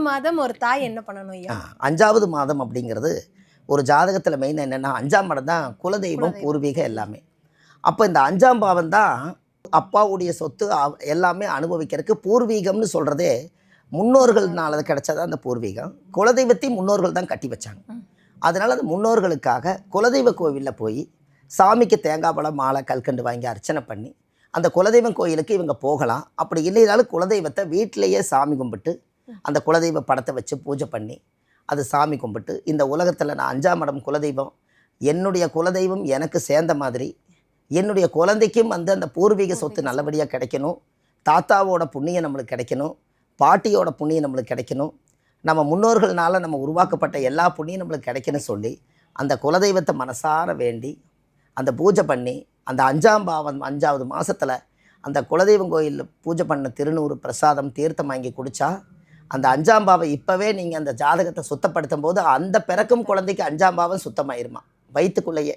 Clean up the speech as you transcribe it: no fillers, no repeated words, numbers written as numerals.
மாதம் ஒரு தாய் என்ன பண்ணணும் ஐயா? 5வது மாதம் அப்படிங்கிறது ஒரு ஜாதகத்தில் மெயின் என்னென்னா 5ஆம் இடம் தான் குலதெய்வம், பூர்வீகம் எல்லாமே. அப்போ இந்த 5ஆம் பாவம் தான் அப்பாவுடைய சொத்து எல்லாமே அனுபவிக்கிறதுக்கு. பூர்வீகம்னு சொல்கிறதே முன்னோர்கள்னால கிடைச்சதா அந்த பூர்வீகம். குலதெய்வத்தையும் முன்னோர்கள் தான் கட்டி வச்சாங்க. அதனால் அந்த முன்னோர்களுக்காக குலதெய்வ கோவிலில் போய் சாமிக்கு தேங்காய் பழம், மாலை, கல்கண்டு வாங்கி அர்ச்சனை பண்ணி அந்த குலதெய்வம் கோயிலுக்கு இவங்க போகலாம். அப்படி இல்லைனாலும் குலதெய்வத்தை வீட்டிலையே சாமி கும்பிட்டு அந்த குலதெய்வ படத்தை வச்சு பூஜை பண்ணி அது சாமி கும்பிட்டு, இந்த உலகத்தில் நான் 5ஆம் இடம் குலதெய்வம், என்னுடைய குலதெய்வம் எனக்கு சேர்ந்த மாதிரி என்னுடைய குழந்தைக்கும் வந்து அந்த பூர்வீக சொத்து நல்லபடியாக கிடைக்கணும், தாத்தாவோட புண்ணியம் நம்மளுக்கு கிடைக்கணும், பாட்டியோட புண்ணியம் நம்மளுக்கு கிடைக்கணும், நம்ம முன்னோர்கள்னால நம்ம உருவாக்கப்பட்ட எல்லா புண்ணியம் நம்மளுக்கு கிடைக்கணும்னு சொல்லி அந்த குலதெய்வத்தை மனசார வேண்டி அந்த பூஜை பண்ணி அந்த 5ஆம் பாவம் 5வது மாதத்தில் அந்த குலதெய்வம் கோயிலில் பூஜை பண்ண திருநூறு பிரசாதம் தீர்த்தம் வாங்கி குடித்தா அந்த 5ஆம் பாவம் இப்போவே நீங்கள் அந்த ஜாதகத்தை சுத்தப்படுத்தும் போது அந்த பிறக்கும் குழந்தைக்கு 5ஆம் பாவம் சுத்தமாயிருமா வயிற்றுக்குள்ளேயே.